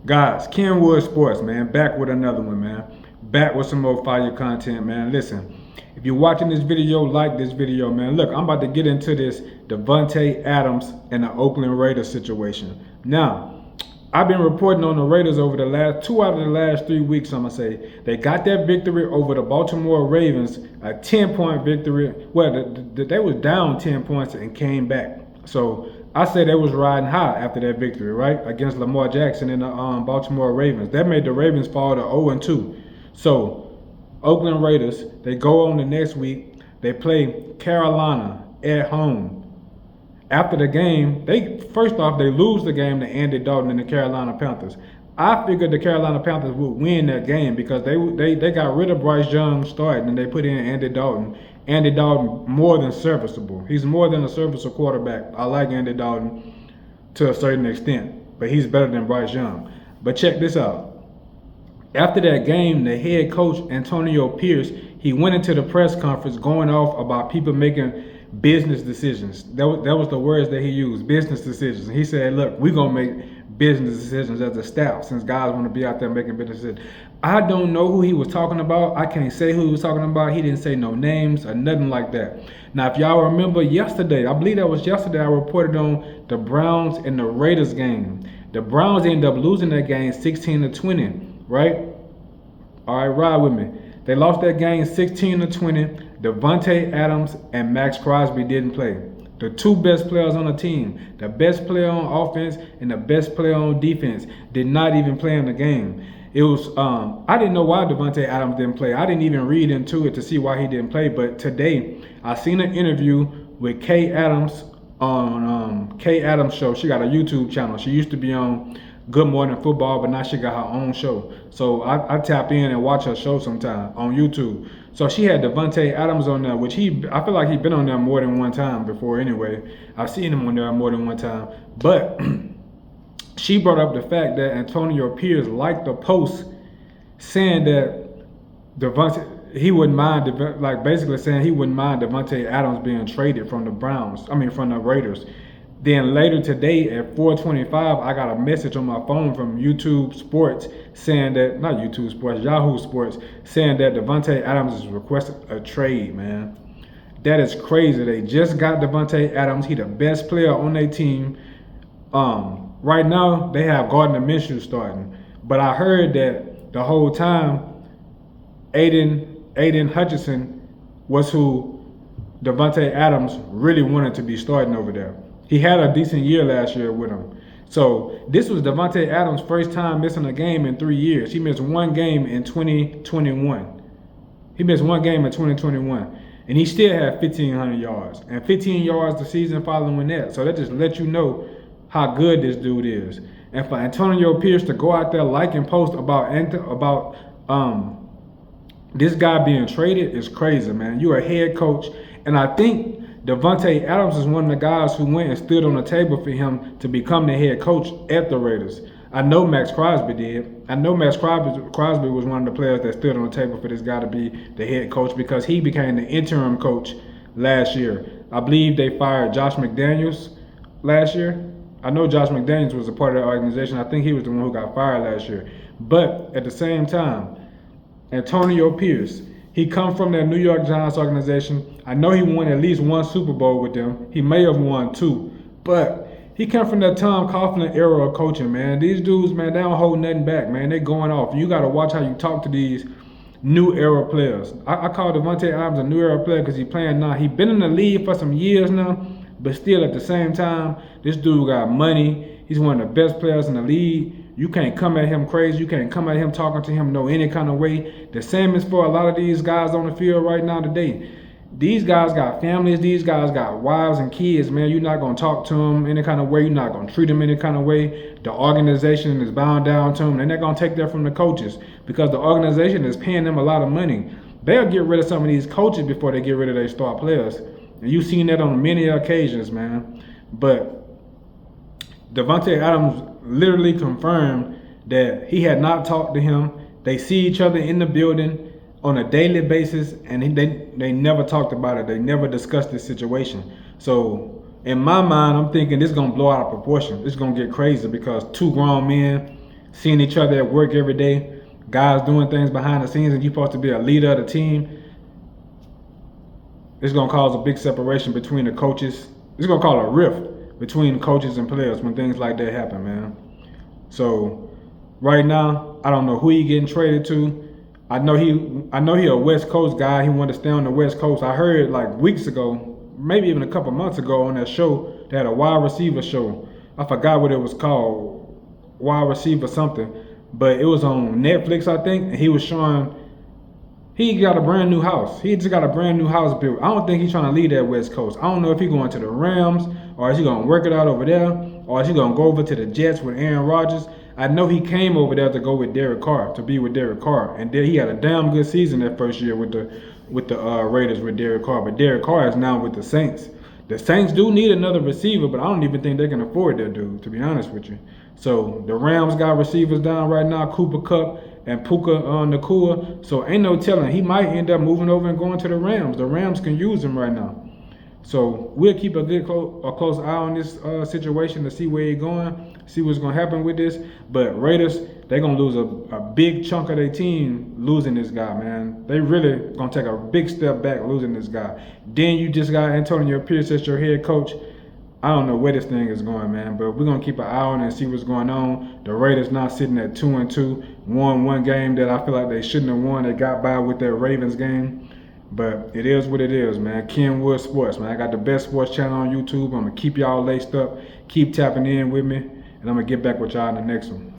Guys, Kenwood Sports, man, back with another one, man. Back with some more fire content, man. Listen, if you're watching this video, like this video, man. Look, I'm about to get into this Davante Adams and the Oakland Raiders situation. Now, I've been reporting on the Raiders over the last 2 out of the last 3 weeks, I'm going to say. They got that victory over the Baltimore Ravens, a 10-point victory. Well, they was down 10 points and came back. So I say they was riding high after that victory, right? Against Lamar Jackson and the Baltimore Ravens. That made the Ravens fall to 0-2. So Oakland Raiders, they go on the next week. They play Carolina at home. After the game, first off, they lose the game to Andy Dalton and the Carolina Panthers. I figured the Carolina Panthers would win that game because they got rid of Bryce Young starting and they put in Andy Dalton. Andy Dalton more than serviceable. He's more than a serviceable quarterback. I like Andy Dalton to a certain extent, but he's better than Bryce Young. But check this out. After that game, the head coach, Antonio Pierce, he went into the press conference going off about people making business decisions. That was the words that he used, business decisions. And he said, look, we're going to make business decisions as a staff since guys want to be out there making business decisions. I don't know who he was talking about. I can't say who he was talking about. He didn't say no names or nothing like that. Now, if y'all remember yesterday, I believe that was yesterday, I reported on the Browns and the Raiders game. The Browns ended up losing that game 16-20, right? All right, ride with me. They lost that game 16-20. Davante Adams and Max Crosby didn't play. The two best players on the team, the best player on offense and the best player on defense, did not even play in the game. It was I didn't know why Davante Adams didn't play. I didn't even read into it to see why he didn't play. But today, I seen an interview with Kay Adams on Kay Adams' show. She got a YouTube channel. She used to be on Good Morning Football, but now she got her own show. So I tap in and watch her show sometime on YouTube. So she had Davante Adams on there, which I feel like he's been on there more than one time before anyway. I've seen him on there more than one time. But she brought up the fact that Antonio Pierce liked the post saying that he wouldn't mind, like basically saying he wouldn't mind Davante Adams being traded from from the Raiders. Then later today at 4:25, I got a message on my phone from YouTube Sports saying that, not YouTube Sports, Yahoo Sports, saying that Davante Adams is requesting a trade, man. That is crazy. They just got Davante Adams. He the best player on their team. Right now, they have Gardner Minshew starting. But I heard that the whole time, Aiden Hutchinson was who Davante Adams really wanted to be starting over there. He had a decent year last year with him. So this was Davante Adams' first time missing a game in 3 years. He missed one game in 2021. He missed one game in 2021. And he still had 1,500 yards. And 15 yards the season following that. So that just lets you know how good this dude is. And for Antonio Pierce to go out there and post about this guy being traded is crazy, man. You're a head coach. And I think Davante Adams is one of the guys who went and stood on the table for him to become the head coach at the Raiders. I know Max Crosby did. I know Max Crosby was one of the players that stood on the table for this guy to be the head coach because he became the interim coach last year. I believe they fired Josh McDaniels last year. I know Josh McDaniels was a part of the organization. I think he was the one who got fired last year. But at the same time, Antonio Pierce, he come from that New York Giants organization. I know he won at least one Super Bowl with them. He may have won 2. But he come from that Tom Coughlin era of coaching, man. These dudes, man, they don't hold nothing back, man. They going off. You got to watch how you talk to these new era players. I call Davante Adams a new era player because he's playing now. He's been in the league for some years now, but still at the same time, this dude got money. He's one of the best players in the league. You can't come at him crazy. You can't come at him talking to him any kind of way. The same is for a lot of these guys on the field right now today. These guys got families. These guys got wives and kids, man. You're not going to talk to them any kind of way. You're not going to treat them any kind of way. The organization is bound down to them. They're not going to take that from the coaches because the organization is paying them a lot of money. They'll get rid of some of these coaches before they get rid of their star players. And you've seen that on many occasions, man. But Davante Adams literally confirmed that he had not talked to him. They see each other in the building on a daily basis, and they never talked about it. They never discussed this situation. So in my mind, I'm thinking this is going to blow out of proportion. It's going to get crazy because two grown men seeing each other at work every day, guys doing things behind the scenes, and you're supposed to be a leader of the team. It's gonna cause a big separation between the coaches. It's gonna cause a rift between coaches and players when things like that happen, man. So right now, I don't know who he getting traded to. I know he a West Coast guy. He wanted to stay on the West Coast. I heard like weeks ago, maybe even a couple months ago on that show, they had a wide receiver show. I forgot what it was called, wide receiver something, but it was on Netflix, I think, and he was showing he got a brand new house. He just got a brand new house built. I don't think he's trying to leave that West Coast. I don't know if he's going to the Rams or is he going to work it out over there or is he going to go over to the Jets with Aaron Rodgers. I know he came over there to go with Derek Carr, to be with Derek Carr, and then he had a damn good season that first year with the Raiders with Derek Carr. But Derek Carr is now with the Saints. The Saints do need another receiver, but I don't even think they can afford that dude, to be honest with you. So the Rams got receivers down right now, Cooper Kupp and Puka Nacua. So ain't no telling. He might end up moving over and going to the Rams. The Rams can use him right now. So we'll keep a close eye on this situation to see where he's going, see what's going to happen with this. But Raiders, they're going to lose a big chunk of their team losing this guy, man. They really going to take a big step back losing this guy. Then you just got Antonio Pierce as your head coach. I don't know where this thing is going, man, but we're going to keep an eye on it and see what's going on. The Raiders now sitting at 2-2, won one game that I feel like they shouldn't have won. They got by with their Ravens game. But it is what it is, man. Kenwood Sports, man. I got the best sports channel on YouTube. I'm going to keep y'all laced up. Keep tapping in with me. And I'm going to get back with y'all in the next one.